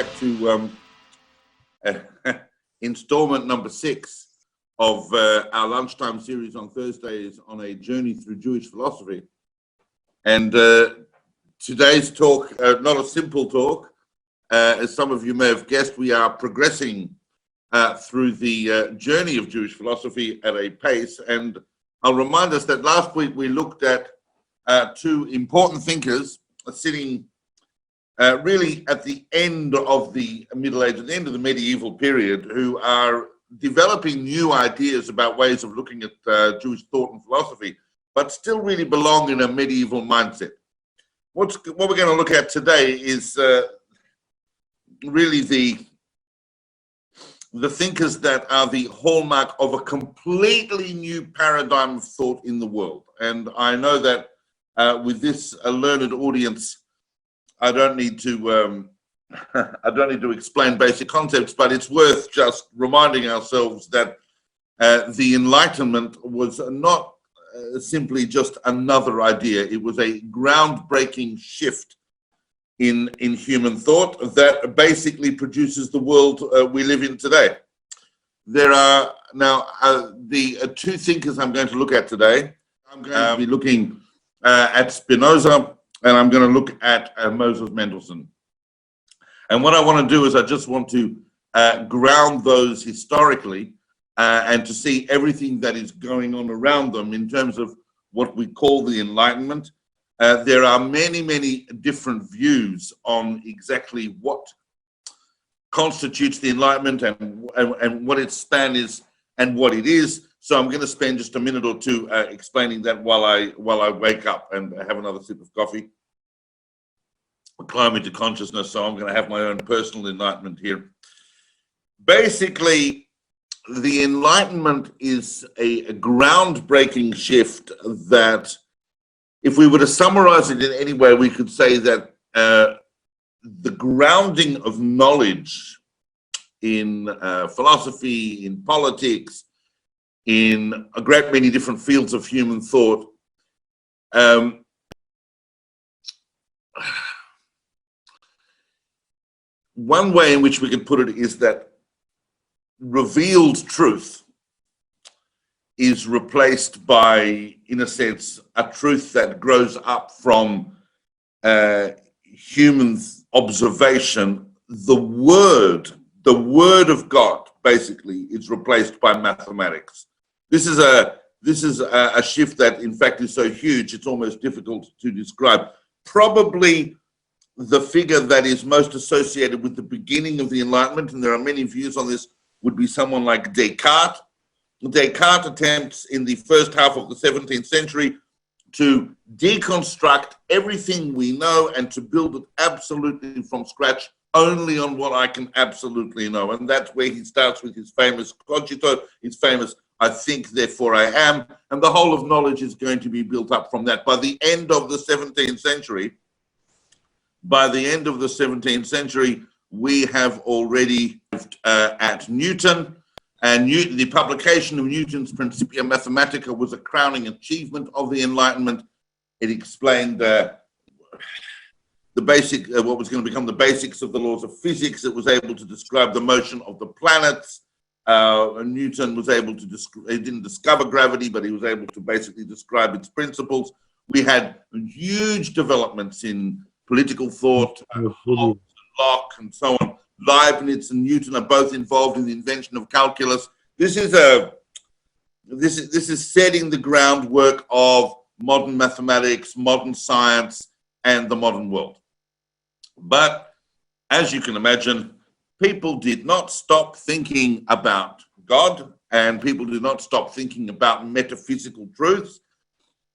back to installment number 6 of our lunchtime series on Thursdays on a journey through Jewish philosophy. And today's talk, not a simple talk. As some of you may have guessed, we are progressing through the journey of Jewish philosophy at a pace. And I'll remind us that last week we looked at two important thinkers sitting really at the end of the Middle Age, at the end of the medieval period, who are developing new ideas about ways of looking at Jewish thought and philosophy, but still really belong in a medieval mindset. What we're going to look at today is really the thinkers that are the hallmark of a completely new paradigm of thought in the world. And I know that with this learned audience, I don't need to explain basic concepts, but it's worth just reminding ourselves that the Enlightenment was not simply just another idea. It was a groundbreaking shift in human thought that basically produces the world we live in today. There are now the two thinkers I'm going to look at today. I'm going to be looking at Spinoza, and I'm going to look at Moses Mendelssohn. And what I want to do is I just want to ground those historically and to see everything that is going on around them in terms of what we call the Enlightenment. There are many, many different views on exactly what constitutes the Enlightenment and what its span is and what it is. So I'm going to spend just a minute or two explaining that while I wake up and have another sip of coffee. I'll climb into consciousness, so I'm going to have my own personal enlightenment here. Basically, the Enlightenment is a groundbreaking shift that, if we were to summarize it in any way, we could say that the grounding of knowledge in philosophy, in politics, in a great many different fields of human thought, one way in which we could put it is that revealed truth is replaced by, in a sense, a truth that grows up from human observation. The word of God basically is replaced by mathematics. This is a shift that, in fact, is so huge it's almost difficult to describe. Probably the figure that is most associated with the beginning of the Enlightenment, and there are many views on this, would be someone like Descartes. Descartes attempts in the first half of the 17th century to deconstruct everything we know and to build it absolutely from scratch, only on what I can absolutely know. And that's where he starts with his famous cogito, his famous I think, therefore I am, and the whole of knowledge is going to be built up from that. By the end of the 17th century, we have already at Newton, and the publication of Newton's Principia Mathematica was a crowning achievement of the Enlightenment. It explained the basic, what was going to become the basics of the laws of physics. It was able to describe the motion of the planets. Newton was able to, he didn't discover gravity, but he was able to basically describe its principles. We had huge developments in political thought, Hobbes, Locke, and so on. Leibniz and Newton are both involved in the invention of calculus. This is setting the groundwork of modern mathematics, modern science, and the modern world. But as you can imagine, people did not stop thinking about God, and people did not stop thinking about metaphysical truths,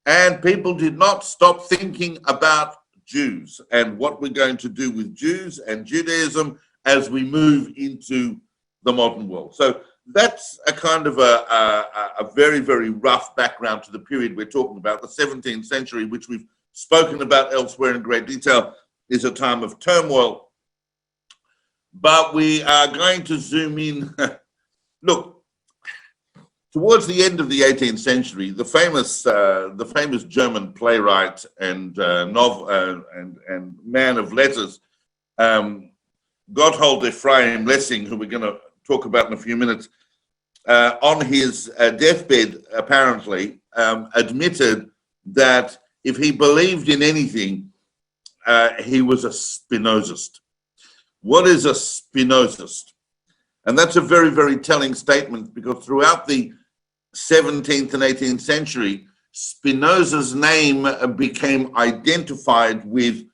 and people did not stop thinking about Jews and what we're going to do with Jews and Judaism as we move into the modern world. So that's a kind of a very, very rough background to the period we're talking about. The 17th century, which we've spoken about elsewhere in great detail, is a time of turmoil. But we are going to zoom in. Look, towards the end of the 18th century, the famous German playwright and man of letters, Gotthold Ephraim Lessing, who we're going to talk about in a few minutes, on his deathbed, apparently, admitted that if he believed in anything, he was a Spinozist. What is a Spinozist? And that's a very, very telling statement, because throughout the 17th and 18th century, Spinoza's name became identified with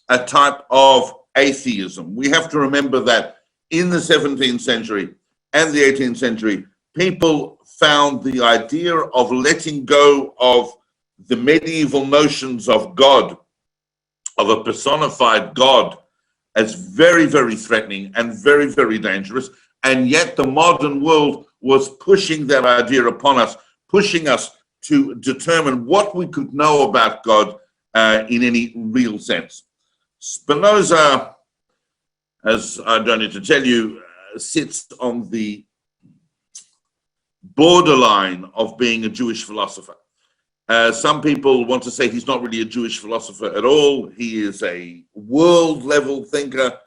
a type of atheism. We have to remember that in the 17th century and the 18th century, people found the idea of letting go of the medieval notions of God, of a personified God, as very, very threatening and very, very dangerous. And yet the modern world was pushing that idea upon us, pushing us to determine what we could know about God in any real sense. Spinoza, as I don't need to tell you, sits on the borderline of being a Jewish philosopher. Some people want to say he's not really a Jewish philosopher at all. He is a world-level thinker,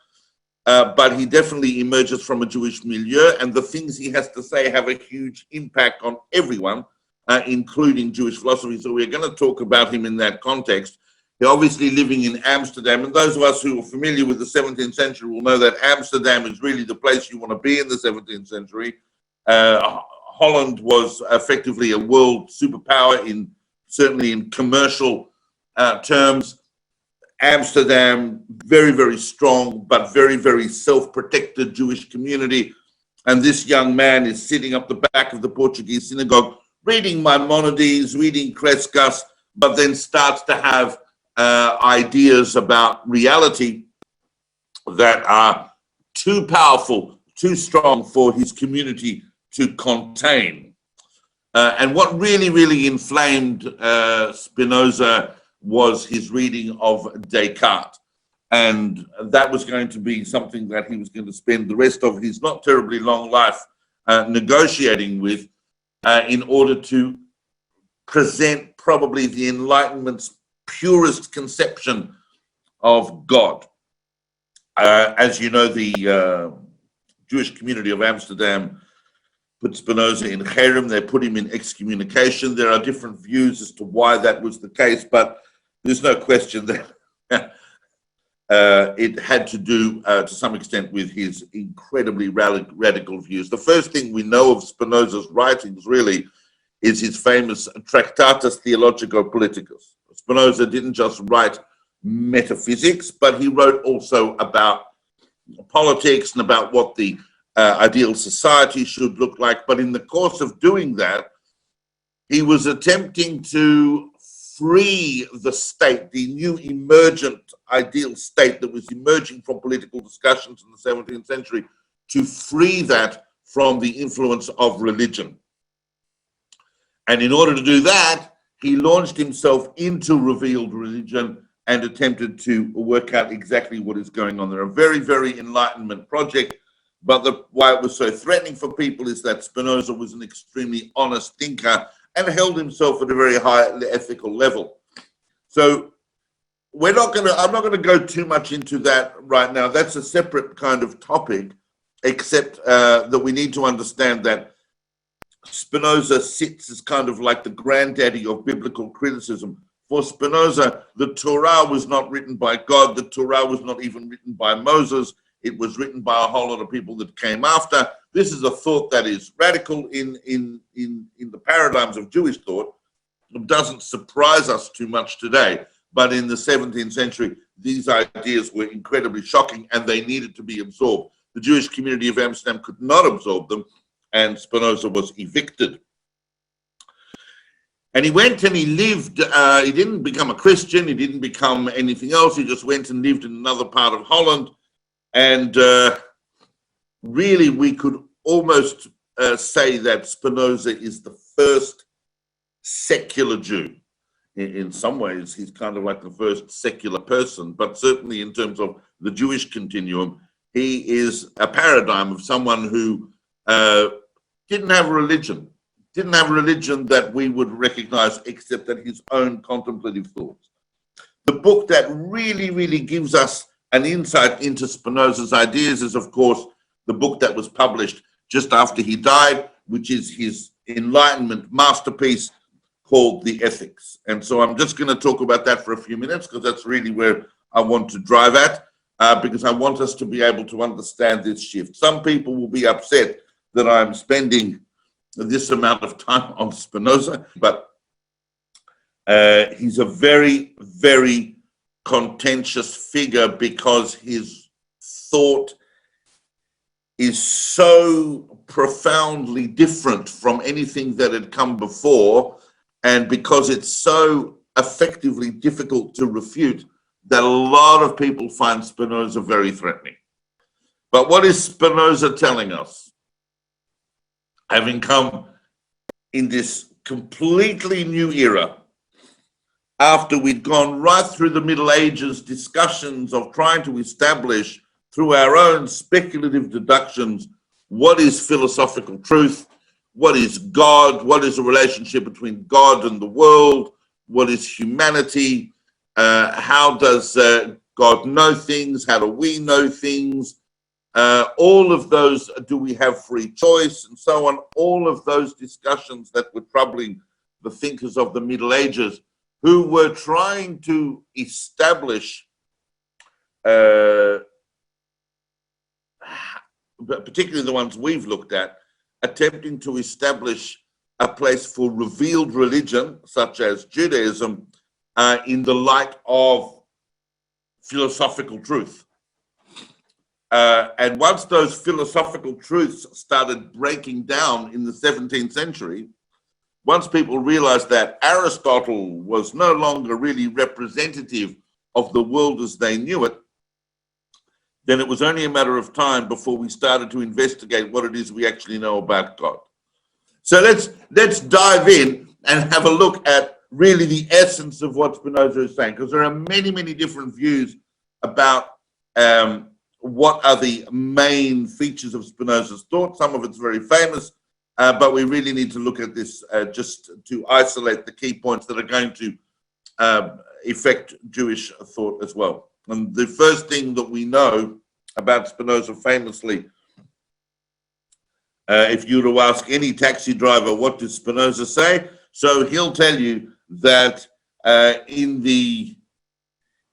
but he definitely emerges from a Jewish milieu, and the things he has to say have a huge impact on everyone, including Jewish philosophy. So we're going to talk about him in that context. He's obviously living in Amsterdam, and those of us who are familiar with the 17th century will know that Amsterdam is really the place you want to be in the 17th century. Holland was effectively a world superpower, certainly in commercial terms. Amsterdam, very, very strong, but very, very self-protected Jewish community. And this young man is sitting up the back of the Portuguese synagogue, reading Maimonides, reading Crescas, but then starts to have ideas about reality that are too powerful, too strong for his community to contain. And what really, really inflamed Spinoza was his reading of Descartes. And that was going to be something that he was going to spend the rest of his not terribly long life negotiating with in order to present probably the Enlightenment's purest conception of God. As you know, the Jewish community of Amsterdam put Spinoza in cherem. They put him in excommunication. There are different views as to why that was the case, but there's no question that it had to do to some extent with his incredibly radical views. The first thing we know of Spinoza's writings really is his famous Tractatus Theologico-Politicus. Spinoza didn't just write metaphysics, but he wrote also about politics and about what the ideal society should look like. But in the course of doing that, he was attempting to free the state, the new emergent ideal state that was emerging from political discussions in the 17th century, to free that from the influence of religion. And in order to do that, he launched himself into revealed religion and attempted to work out exactly what is going on there. A very, very Enlightenment project, but why it was so threatening for people is that Spinoza was an extremely honest thinker and held himself at a very high ethical level. So I'm not going to go too much into that right now. That's a separate kind of topic, except that we need to understand that Spinoza sits as kind of like the granddaddy of biblical criticism. For Spinoza, the Torah was not written by God. The Torah was not even written by Moses. It was written by a whole lot of people that came after. This is a thought that is radical in the paradigms of Jewish thought. It doesn't surprise us too much today. But in the 17th century, these ideas were incredibly shocking and they needed to be absorbed. The Jewish community of Amsterdam could not absorb them, and Spinoza was evicted. And he went and he lived, he didn't become a Christian, he didn't become anything else, he just went and lived in another part of Holland. And really, we could almost say that Spinoza is the first secular Jew. In some ways, he's kind of like the first secular person, but certainly in terms of the Jewish continuum, he is a paradigm of someone who didn't have a religion that we would recognize except that his own contemplative thoughts. The book that really, really gives us an insight into Spinoza's ideas is, of course, the book that was published just after he died, which is his Enlightenment masterpiece called The Ethics. And so I'm just going to talk about that for a few minutes, because that's really where I want to drive at, because I want us to be able to understand this shift. Some people will be upset that I'm spending this amount of time on Spinoza, but he's a very, very contentious figure, because his thought is so profoundly different from anything that had come before, and because it's so effectively difficult to refute, that a lot of people find Spinoza very threatening. But what is Spinoza telling us? Having come in this completely new era, after we'd gone right through the Middle Ages discussions of trying to establish through our own speculative deductions what is philosophical truth, what is God, what is the relationship between God and the world, what is humanity, how does God know things, how do we know things, all of those, do we have free choice, and so on. All of those discussions that were troubling the thinkers of the Middle Ages, who were trying to establish, particularly the ones we've looked at, attempting to establish a place for revealed religion, such as Judaism, in the light of philosophical truth. And once those philosophical truths started breaking down in the 17th century, once people realized that Aristotle was no longer really representative of the world as they knew it, then it was only a matter of time before we started to investigate what it is we actually know about God. So let's dive in and have a look at really the essence of what Spinoza is saying, because there are many, many different views about what are the main features of Spinoza's thought. Some of it's very famous, but we really need to look at this just to isolate the key points that are going to affect Jewish thought as well. And the first thing that we know about Spinoza famously, if you were to ask any taxi driver, what does Spinoza say? So he'll tell you that in the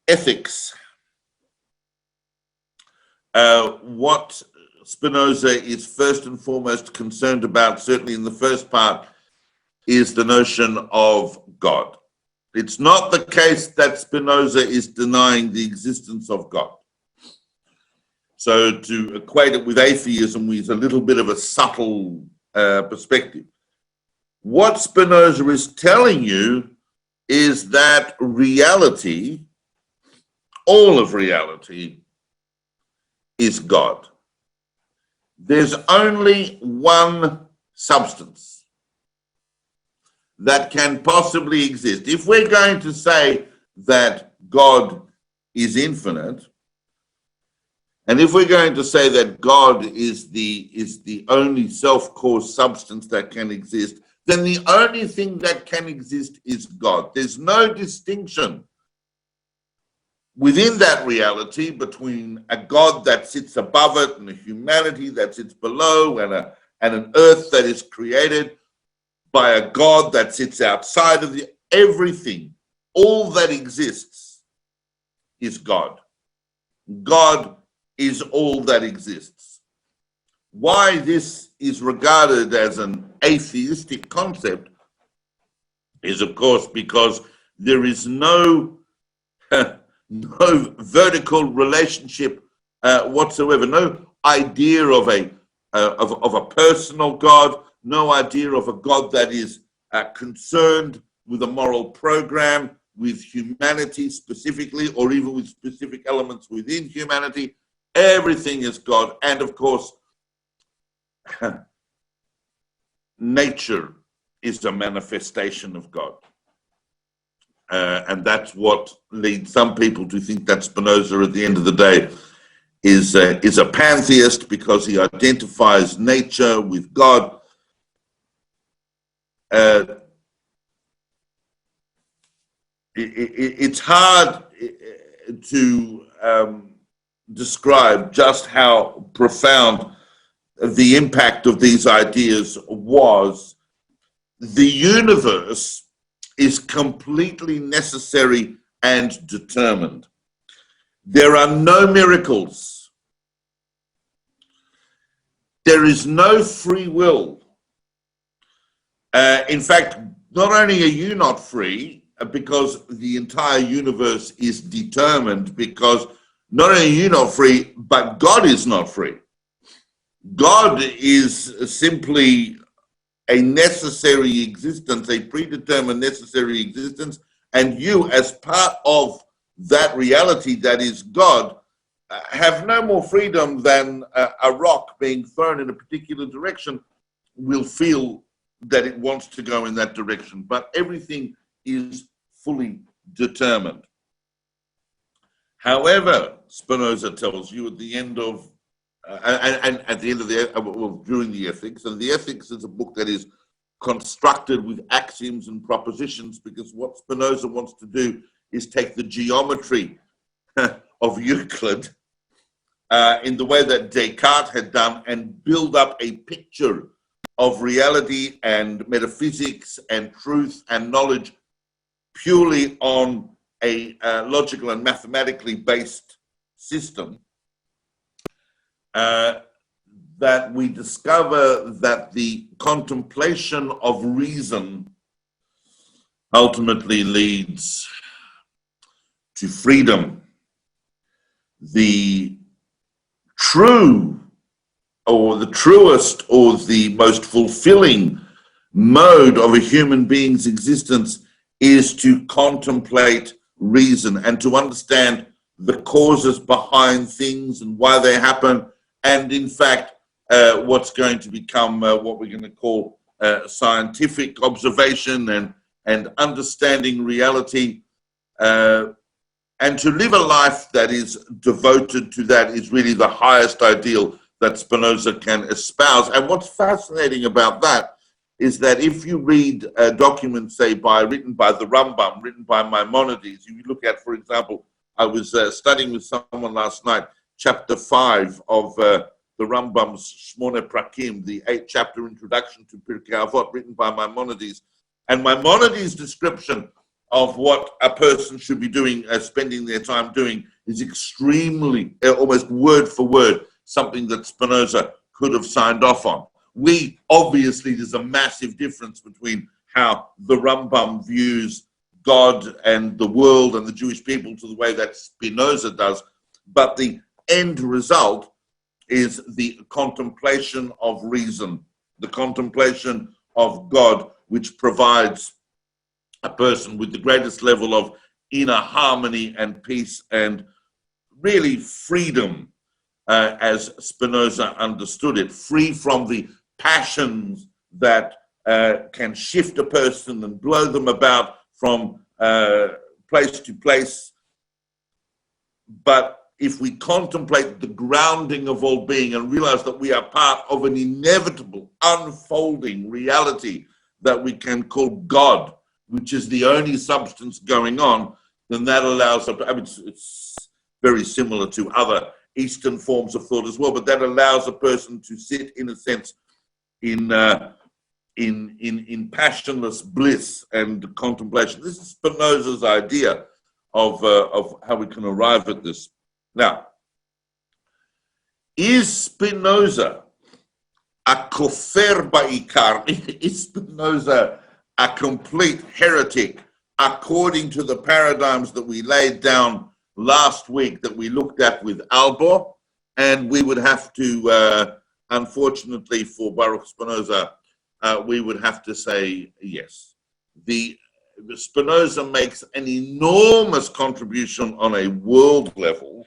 Ethics, what Spinoza is first and foremost concerned about, certainly in the first part, is the notion of God. It's not the case that Spinoza is denying the existence of God. So to equate it with atheism is a little bit of a subtle perspective. What Spinoza is telling you is that reality, all of reality, is God. There's only one substance that can possibly exist. If we're going to say that God is infinite, and if we're going to say that God is the only self-caused substance that can exist, then the only thing that can exist is God. There's no distinction within that reality between a God that sits above it and a humanity that sits below, and an earth that is created by a God that sits outside of everything. All that exists is God. God is all that exists. Why this is regarded as an atheistic concept is, of course, because there is no vertical relationship whatsoever, no idea of a personal God, no idea of a God that is concerned with a moral program, with humanity specifically, or even with specific elements within humanity. Everything is God. And of course, nature is a manifestation of God. And that's what leads some people to think that Spinoza, at the end of the day, is a pantheist, because he identifies nature with God. It's hard to describe just how profound the impact of these ideas was. The universe is completely necessary and determined. There are no miracles. There is no free will. In fact, not only are you not free, because the entire universe is determined, because not only are you not free, but God is not free. God is simply a necessary existence, a predetermined necessary existence, and you, as part of that reality that is God, have no more freedom than a rock being thrown in a particular direction will feel that it wants to go in that direction, but everything is fully determined. However, Spinoza tells you at the end of, and at the end of during the Ethics, and the Ethics is a book that is constructed with axioms and propositions, because what Spinoza wants to do is take the geometry of Euclid in the way that Descartes had done and build up a picture of reality and metaphysics and truth and knowledge purely on a logical and mathematically based system, that we discover that the contemplation of reason ultimately leads to freedom. The true, or the truest, or the most fulfilling mode of a human being's existence is to contemplate reason and to understand the causes behind things and why they happen, and in fact what's going to become what we're going to call scientific observation and understanding reality, and to live a life that is devoted to that is really the highest ideal that Spinoza can espouse. And what's fascinating about that is that if you read documents, say, written by the Rambam, written by Maimonides, you look at, for example, I was studying with someone last night, chapter 5 of the Rambam's Shmone Prakim, the 8-chapter introduction to Pirkei Avot, written by Maimonides. And Maimonides' description of what a person should be doing, spending their time doing, is extremely, almost word for word, something that Spinoza could have signed off on. Obviously, there's a massive difference between how the Rambam views God and the world and the Jewish people to the way that Spinoza does, but the end result is the contemplation of reason, the contemplation of God, which provides a person with the greatest level of inner harmony and peace and really freedom, as Spinoza understood it, free from the passions that can shift a person and blow them about from place to place. But if we contemplate the grounding of all being and realize that we are part of an inevitable, unfolding reality that we can call God, which is the only substance going on, then that allows us, I mean, it's very similar to other Eastern forms of thought as well, but that allows a person to sit, in a sense, in passionless bliss and contemplation. This is Spinoza's idea of how we can arrive at this. Now, is Spinoza a kofer ba'ikar? Is Spinoza a complete heretic according to the paradigms that we laid down last week, that we looked at with Albor? And we would have to, unfortunately for Baruch Spinoza, we would have to say yes. The Spinoza makes an enormous contribution on a world level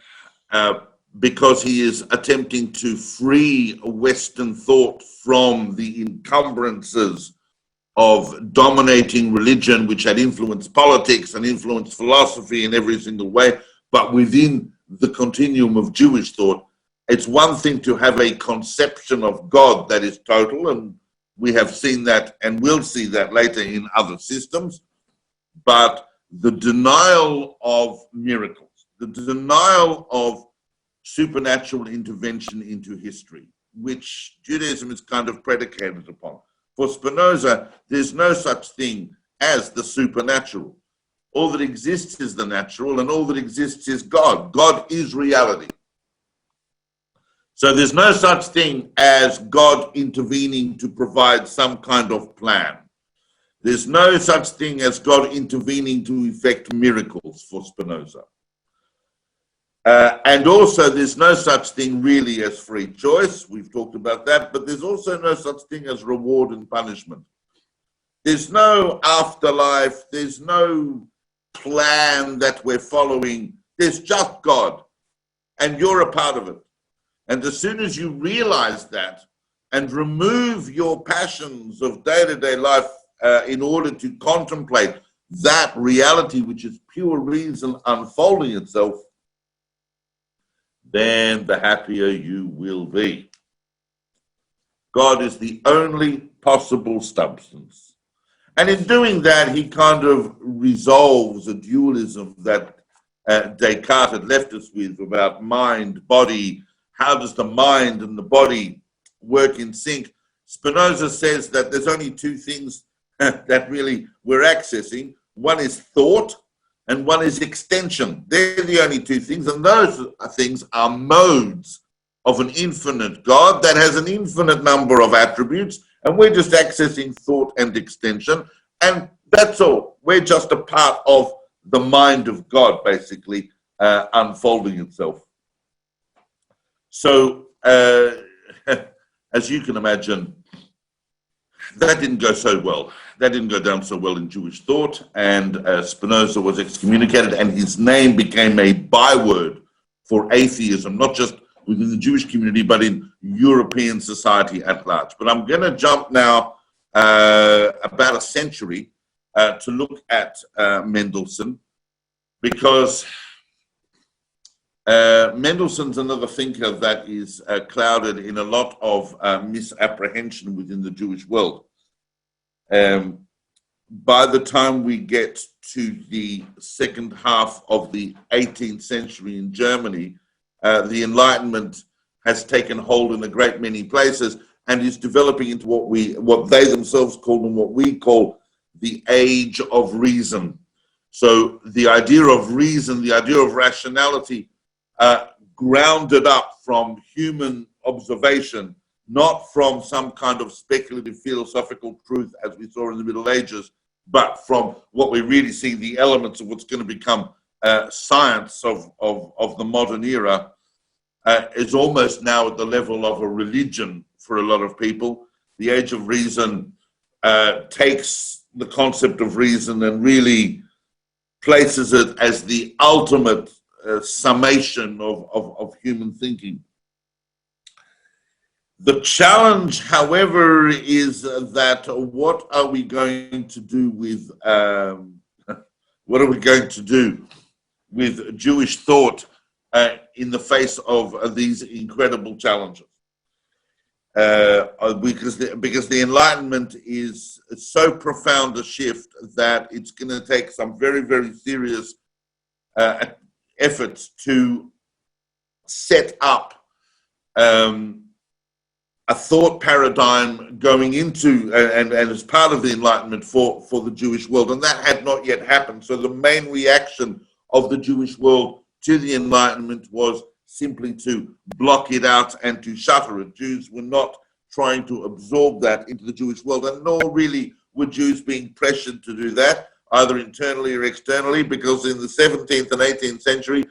because he is attempting to free Western thought from the encumbrances of dominating religion, which had influenced politics and influenced philosophy in every single way. But within the continuum of Jewish thought, it's one thing to have a conception of God that is total, and we have seen that and will see that later in other systems, but the denial of miracles, the denial of supernatural intervention into history, which Judaism is kind of predicated upon. For Spinoza, there's no such thing as the supernatural. All that exists is the natural, and all that exists is God. God is reality. So there's no such thing as God intervening to provide some kind of plan. There's no such thing as God intervening to effect miracles for Spinoza. And also there's no such thing really as free choice. We've talked about that, but there's also no such thing as reward and punishment. There's no afterlife. There's no plan that we're following. There's just God, and you're a part of it. And as soon as you realize that and remove your passions of day-to-day life in order to contemplate that reality, which is pure reason unfolding itself, then the happier you will be. God is the only possible substance. And in doing that, he kind of resolves a dualism that Descartes had left us with about mind, body. How does the mind and the body work in sync? Spinoza says that there's only two things that really we're accessing. One is thought, and one is extension. They're the only two things, and those things are modes of an infinite God that has an infinite number of attributes, and we're just accessing thought and extension, and that's all. We're just a part of the mind of God, basically, unfolding itself. So, as you can imagine, that didn't go so well. That didn't go down so well in Jewish thought, and Spinoza was excommunicated, and his name became a byword for atheism, not just within the Jewish community, but in European society at large. But I'm going to jump now about a century to look at Mendelssohn, because Mendelssohn's another thinker that is clouded in a lot of misapprehension within the Jewish world. By the time we get to the second half of the 18th century in Germany, the Enlightenment has taken hold in a great many places and is developing into what they themselves call and what we call the age of reason. So the idea of reason, the idea of rationality, grounded up from human observation, not from some kind of speculative philosophical truth as we saw in the Middle Ages, but from what we really see, the elements of what's going to become science of the modern era, is almost now at the level of a religion for a lot of people. The age of reason takes the concept of reason and really places it as the ultimate summation of human thinking. The challenge, however, is that what are we going to do with Jewish thought in the face of these incredible challenges? Because the Enlightenment is so profound a shift that it's going to take some very, very serious efforts to set up a thought paradigm going into and as part of the Enlightenment for the Jewish world, and that had not yet happened. So the main reaction of the Jewish world to the Enlightenment was simply to block it out and to shutter it. Jews were not trying to absorb that into the Jewish world, and nor really were Jews being pressured to do that, either internally or externally, because in the 17th and 18th century,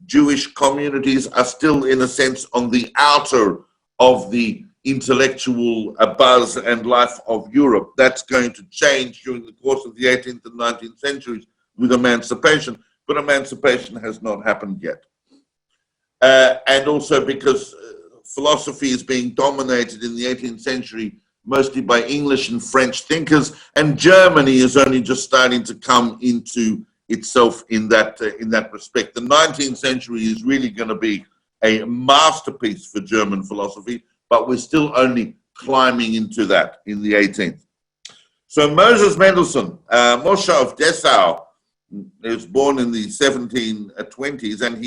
Jewish communities are still, in a sense, on the outer of the intellectual buzz and life of Europe. That's going to change during the course of the 18th and 19th centuries with emancipation, but emancipation has not happened yet. And also because philosophy is being dominated in the 18th century mostly by English and French thinkers, and Germany is only just starting to come into itself in that respect. The 19th century is really going to be a masterpiece for German philosophy, but we're still only climbing into that in the 18th. So Moses Mendelssohn, Moshe of Dessau, he was born in the 1720s, and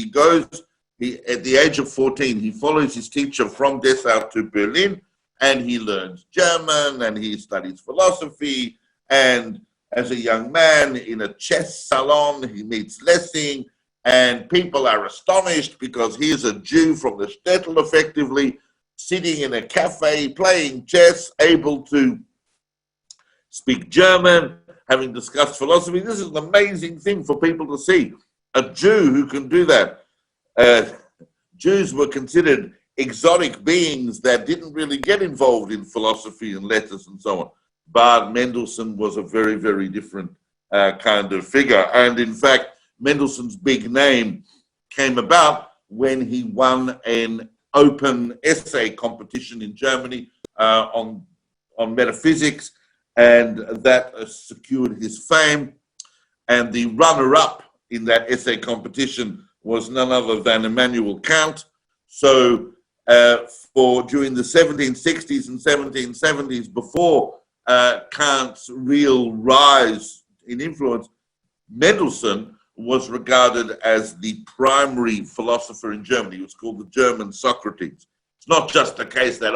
at the age of 14, he follows his teacher from Dessau to Berlin, and he learns German, and he studies philosophy, and as a young man in a chess salon, he meets Lessing, and people are astonished because he is a Jew from the shtetl, effectively, sitting in a cafe, playing chess, able to speak German, having discussed philosophy. This is an amazing thing for people to see. A Jew who can do that. Jews were considered exotic beings that didn't really get involved in philosophy and letters and so on. But Mendelssohn was a very, very different kind of figure. And in fact, Mendelssohn's big name came about when he won an open essay competition in Germany on metaphysics, and that secured his fame. And the runner-up in that essay competition was none other than Immanuel Kant. So during the 1760s and 1770s, before Kant's real rise in influence, Mendelssohn was regarded as the primary philosopher in Germany. He was called the German Socrates. It's not just a case that,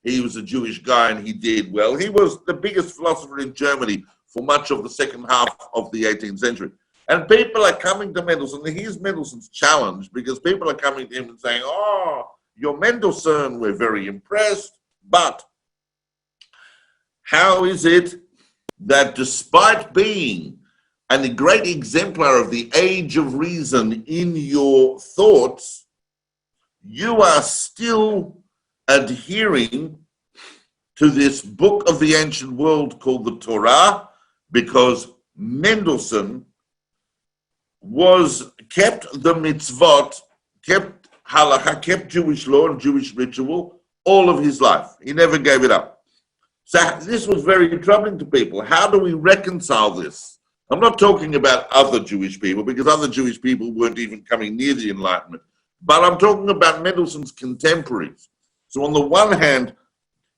he was a Jewish guy and he did well. He was the biggest philosopher in Germany for much of the second half of the 18th century. And people are coming to Mendelssohn. Here's Mendelssohn's challenge, because people are coming to him and saying, you're Mendelssohn, we're very impressed, but how is it that despite being a great exemplar of the age of reason in your thoughts, you are still adhering to this book of the ancient world called the Torah? Because Mendelssohn kept the mitzvot, kept halacha, kept Jewish law and Jewish ritual all of his life. He never gave it up. So this was very troubling to people. How do we reconcile this? I'm not talking about other Jewish people, because other Jewish people weren't even coming near the Enlightenment. But I'm talking about Mendelssohn's contemporaries. So on the one hand,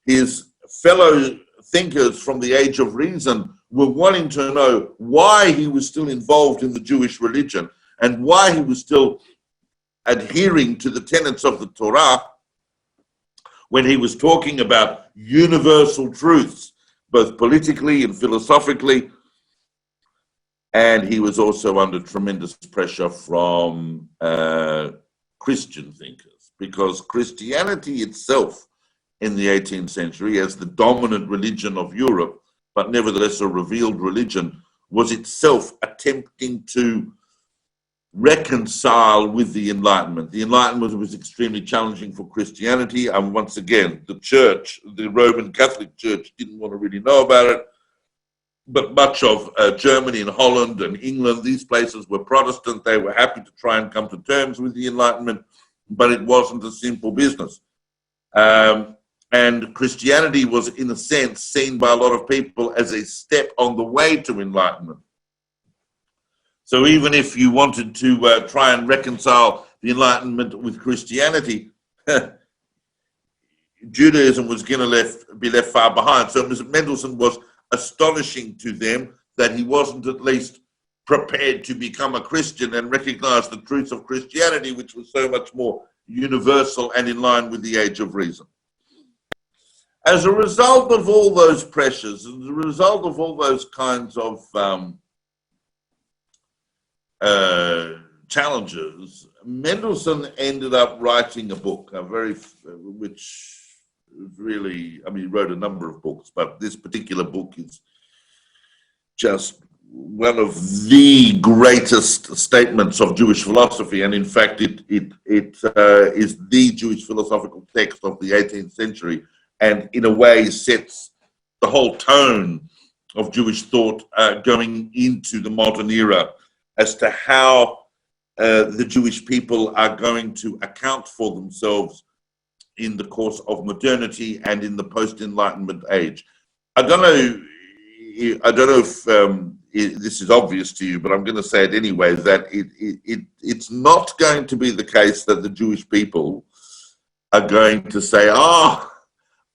his fellow thinkers from the age of reason were wanting to know why he was still involved in the Jewish religion and why he was still adhering to the tenets of the Torah when he was talking about universal truths, both politically and philosophically. And he was also under tremendous pressure from Christian thinkers, because Christianity itself in the 18th century, as the dominant religion of Europe, but nevertheless a revealed religion, was itself attempting to reconcile with the Enlightenment. The Enlightenment was extremely challenging for Christianity, and once again, the church, the Roman Catholic Church, didn't want to really know about it. But much of Germany and Holland and England, these places were Protestant. They were happy to try and come to terms with the Enlightenment, but it wasn't a simple business. And Christianity was, in a sense, seen by a lot of people as a step on the way to enlightenment. So even if you wanted to try and reconcile the Enlightenment with Christianity, Judaism was going to be left far behind. So Mendelssohn was astonishing to them that he wasn't at least prepared to become a Christian and recognize the truths of Christianity, which was so much more universal and in line with the age of reason. As a result of all those pressures, as a result of all those kinds of challenges, Mendelssohn ended up writing a book, which really, he wrote a number of books, but this particular book is just one of the greatest statements of Jewish philosophy, and in fact, it is the Jewish philosophical text of the 18th century, and in a way sets the whole tone of Jewish thought going into the modern era as to how the Jewish people are going to account for themselves in the course of modernity and in the post-Enlightenment age. I don't know if this is obvious to you, but I'm going to say it anyway, that it's not going to be the case that the Jewish people are going to say,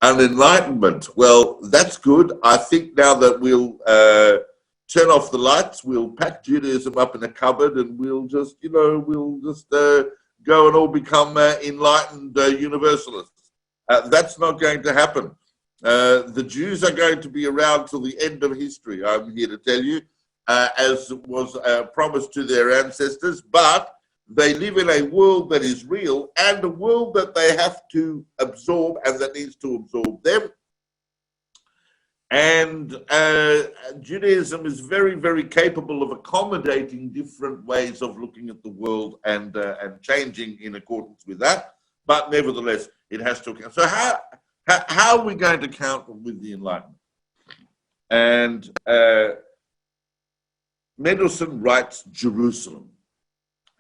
an enlightenment. Well, that's good. I think now that we'll turn off the lights, we'll pack Judaism up in a cupboard, and we'll just go and all become enlightened universalists. That's not going to happen. The Jews are going to be around till the end of history, I'm here to tell you, as was promised to their ancestors, but they live in a world that is real and a world that they have to absorb and that needs to absorb them. And Judaism is very, very capable of accommodating different ways of looking at the world and changing in accordance with that. But nevertheless, it has to account. So how are we going to count with the Enlightenment? And Mendelssohn writes Jerusalem.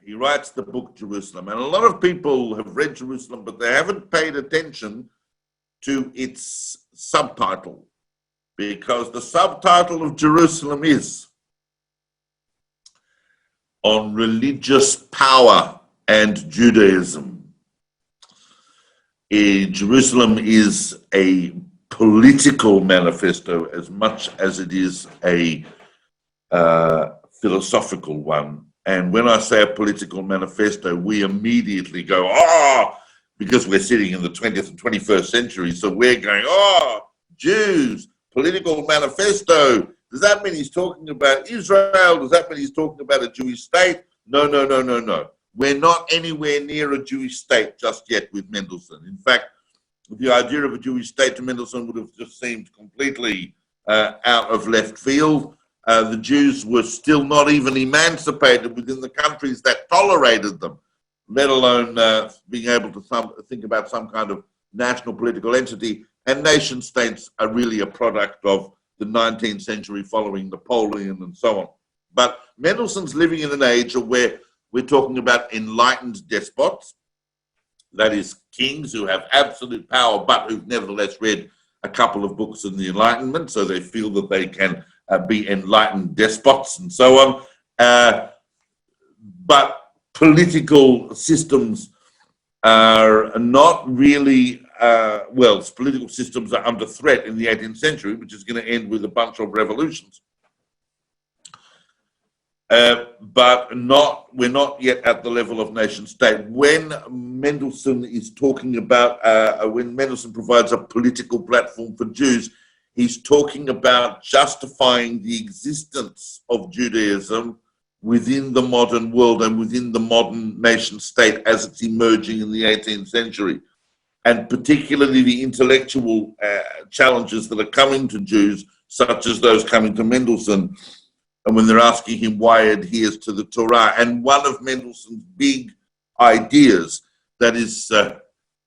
He writes the book Jerusalem. And a lot of people have read Jerusalem, but they haven't paid attention to its subtitle, because the subtitle of Jerusalem is On Religious Power and Judaism. Jerusalem is a political manifesto as much as it is a philosophical one. And when I say a political manifesto, we immediately go, because we're sitting in the 20th and 21st century, so we're going, Jews, political manifesto. Does that mean he's talking about Israel? Does that mean he's talking about a Jewish state? No. We're not anywhere near a Jewish state just yet with Mendelssohn. In fact, the idea of a Jewish state to Mendelssohn would have just seemed completely out of left field. The Jews were still not even emancipated within the countries that tolerated them, let alone being able to think about some kind of national political entity. And nation states are really a product of the 19th century following Napoleon and so on. But Mendelssohn's living in an age where we're talking about enlightened despots, that is, kings who have absolute power, but who've nevertheless read a couple of books in the Enlightenment, so they feel that they can be enlightened despots and so on. But political systems are not really, political systems are under threat in the 18th century, which is going to end with a bunch of revolutions. But we're not yet at the level of nation state. When Mendelssohn is talking about, when Mendelssohn provides a political platform for Jews, he's talking about justifying the existence of Judaism within the modern world and within the modern nation state as it's emerging in the 18th century. And particularly the intellectual challenges that are coming to Jews, such as those coming to Mendelssohn, and when they're asking him why he adheres to the Torah. And one of Mendelssohn's big ideas that is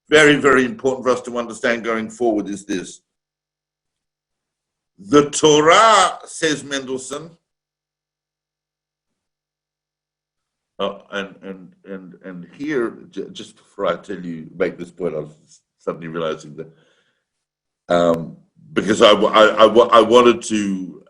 very, very important for us to understand going forward is this. The Torah, says Mendelssohn, and here, just before I make this point, I was suddenly realizing that, because I wanted to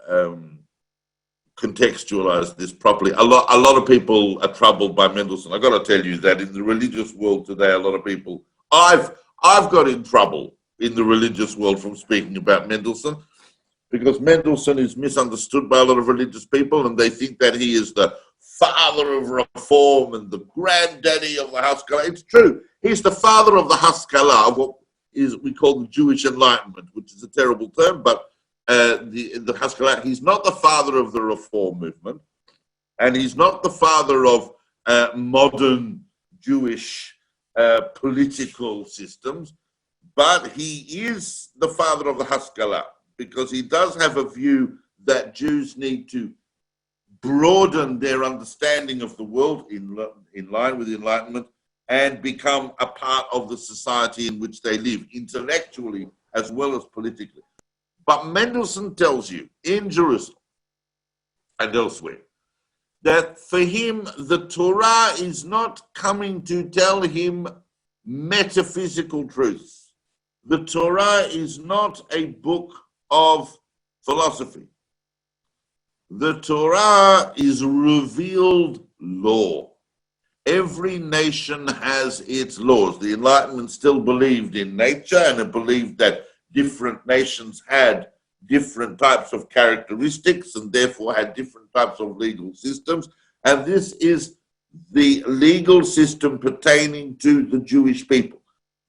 contextualize this properly. A lot of people are troubled by Mendelssohn. I've got to tell you that in the religious world today, a lot of people, I've got in trouble in the religious world from speaking about Mendelssohn, because Mendelssohn is misunderstood by a lot of religious people, and they think that he is the father of reform and the granddaddy of the Haskalah. It's true. He's the father of the Haskalah, of what we call the Jewish Enlightenment, which is a terrible term, but the Haskalah, he's not the father of the reform movement, and he's not the father of modern Jewish political systems, but he is the father of the Haskalah, because he does have a view that Jews need to broaden their understanding of the world in line with the Enlightenment and become a part of the society in which they live, intellectually as well as politically. But Mendelssohn tells you in Jerusalem and elsewhere that for him, the Torah is not coming to tell him metaphysical truths. The Torah is not a book of philosophy. The Torah is revealed law. Every nation has its laws. The Enlightenment still believed in nature, and it believed that different nations had different types of characteristics and therefore had different types of legal systems. And this is the legal system pertaining to the Jewish people.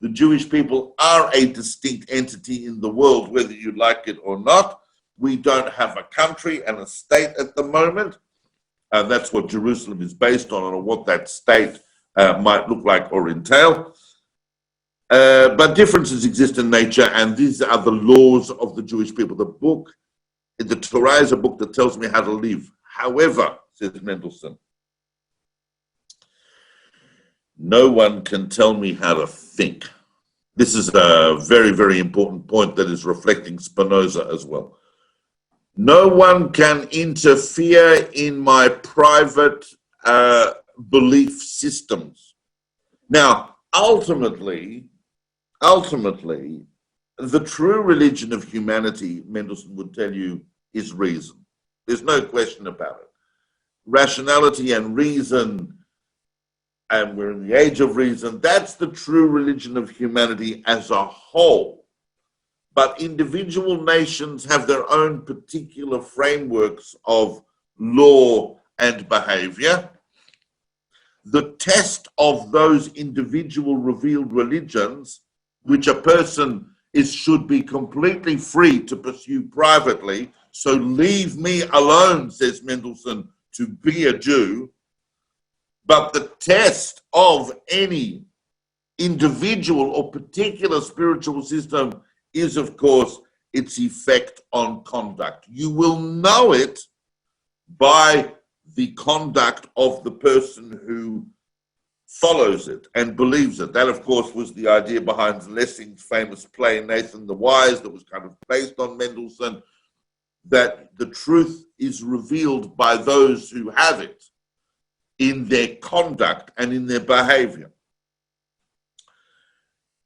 The Jewish people are a distinct entity in the world, whether you like it or not. We don't have a country and a state at the moment. And that's what Jerusalem is based on, or what that state might look like or entail. But differences exist in nature, and these are the laws of the Jewish people. The Torah is a book that tells me how to live. However, says Mendelssohn, no one can tell me how to think. This is a very, very important point that is reflecting Spinoza as well. No one can interfere in my private belief systems. Now, ultimately, the true religion of humanity, Mendelssohn would tell you, is reason. There's no question about it. Rationality and reason, and we're in the age of reason, that's the true religion of humanity as a whole. But individual nations have their own particular frameworks of law and behavior. The test of those individual revealed religions, which a person should be completely free to pursue privately, so leave me alone, says Mendelssohn, to be a Jew. But the test of any individual or particular spiritual system is, of course, its effect on conduct. You will know it by the conduct of the person who follows it and believes it. That, of course, was the idea behind Lessing's famous play, Nathan the Wise, that was kind of based on Mendelssohn, that the truth is revealed by those who have it in their conduct and in their behavior.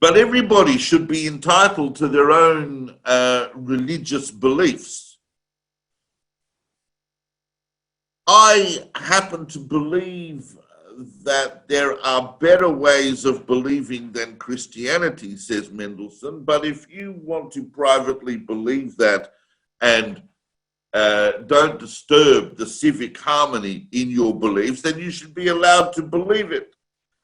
But everybody should be entitled to their own religious beliefs. I happen to believe that there are better ways of believing than Christianity, says Mendelssohn, but if you want to privately believe that and don't disturb the civic harmony in your beliefs, then you should be allowed to believe it.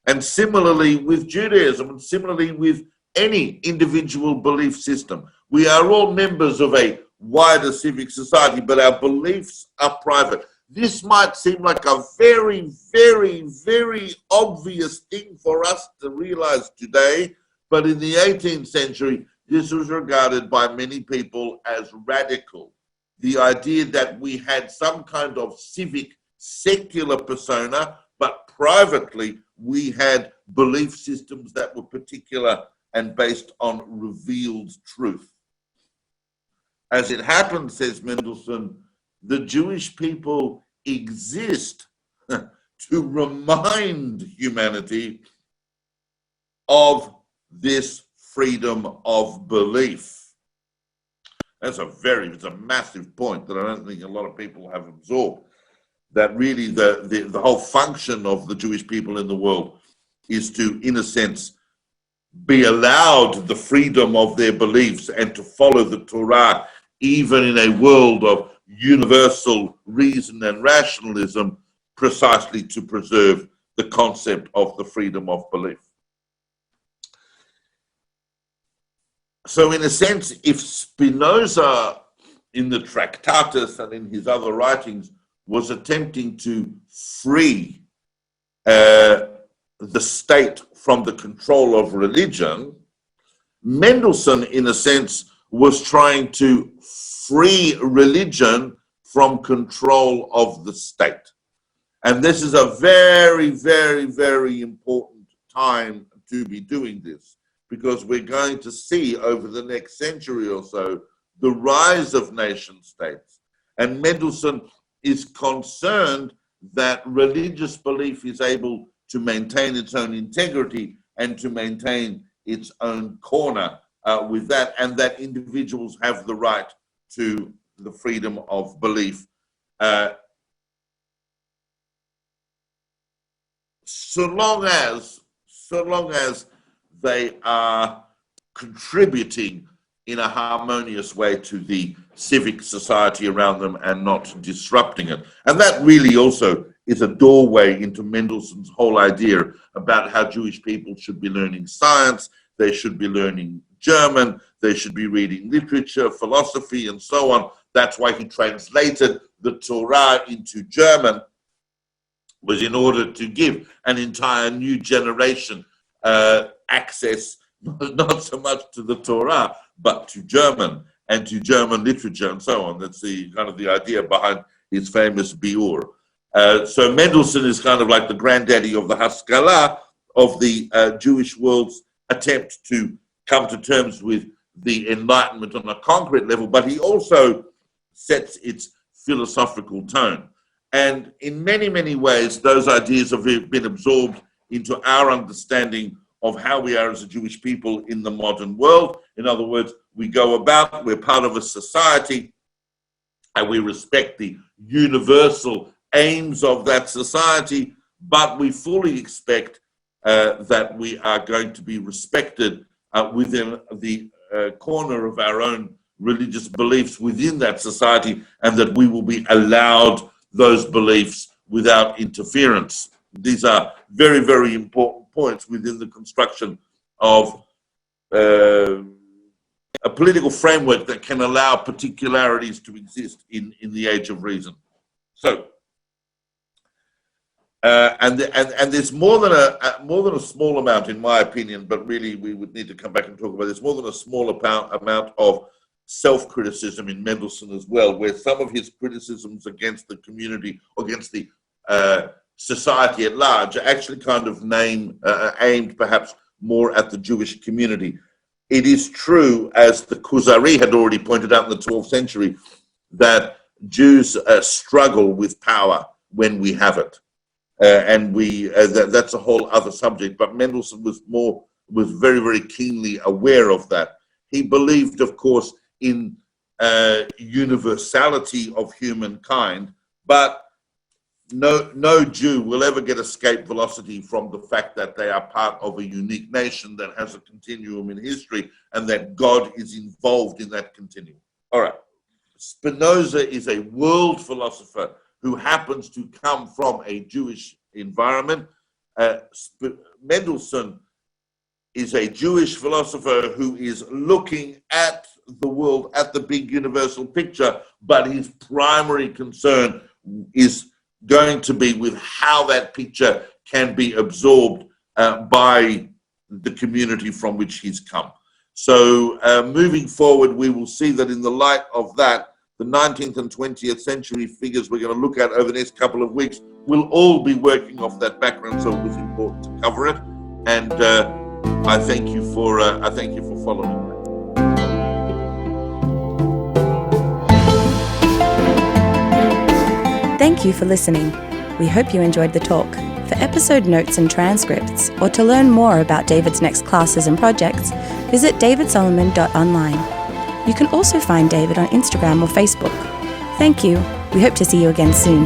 And similarly with Judaism, and similarly with any individual belief system. We are all members of a wider civic society, but our beliefs are private. This might seem like a very, very, very obvious thing for us to realize today, but in the 18th century, this was regarded by many people as radical. The idea that we had some kind of civic, secular persona, but privately we had belief systems that were particular and based on revealed truth. As it happened, says Mendelssohn, the Jewish people exist to remind humanity of this freedom of belief. That's it's a massive point that I don't think a lot of people have absorbed. That really the whole function of the Jewish people in the world is to, in a sense, be allowed the freedom of their beliefs and to follow the Torah, even in a world of universal reason and rationalism, precisely to preserve the concept of the freedom of belief. So in a sense, if Spinoza in the Tractatus and in his other writings was attempting to free the state from the control of religion, Mendelssohn, in a sense, was trying to free religion from control of the state. And this is a very, very, very important time to be doing this, because we're going to see over the next century or so the rise of nation states. And Mendelssohn is concerned that religious belief is able to maintain its own integrity and to maintain its own corner with that, and that individuals have the right to the freedom of belief. So long as they are contributing in a harmonious way to the civic society around them and not disrupting it. And that really also is a doorway into Mendelssohn's whole idea about how Jewish people should be learning science, they should be learning German, they should be reading literature, philosophy, and so on. That's why he translated the Torah into German, was in order to give an entire new generation access, not so much to the Torah, but to German and to German literature and so on. That's the kind of the idea behind his famous Biur. So Mendelssohn is kind of like the granddaddy of the Haskalah of the Jewish world's attempt to come to terms with the Enlightenment on a concrete level, but he also sets its philosophical tone. And in many, many ways, those ideas have been absorbed into our understanding of how we are as a Jewish people in the modern world. In other words, we go about, we're part of a society, and we respect the universal aims of that society, but we fully expect that we are going to be respected within the corner of our own religious beliefs within that society, and that we will be allowed those beliefs without interference. These are very, very important points within the construction of a political framework that can allow particularities to exist in the age of reason. So, and there's more than a small amount, in my opinion, but really we would need to come back and talk about this, more than a small amount of self-criticism in Mendelssohn as well, where some of his criticisms against the community, against the society at large, are actually kind of aimed perhaps more at the Jewish community. It is true, as the Kuzari had already pointed out in the 12th century, that Jews struggle with power when we have it. And that's a whole other subject, but Mendelssohn was very, very keenly aware of that. He believed, of course, in universality of humankind, but no Jew will ever get escape velocity from the fact that they are part of a unique nation that has a continuum in history, and that God is involved in that continuum. All right. Spinoza is a world philosopher who happens to come from a Jewish environment. Mendelssohn is a Jewish philosopher who is looking at the world, at the big universal picture, but his primary concern is going to be with how that picture can be absorbed by the community from which he's come. So moving forward, we will see that in the light of that, the 19th and 20th century figures we're going to look at over the next couple of weeks will all be working off that background, so it was important to cover it. And I thank you for following me. Thank you for listening. We hope you enjoyed the talk. For episode notes and transcripts, or to learn more about David's next classes and projects, visit davidsolomon.online. You can also find David on Instagram or Facebook. Thank you. We hope to see you again soon.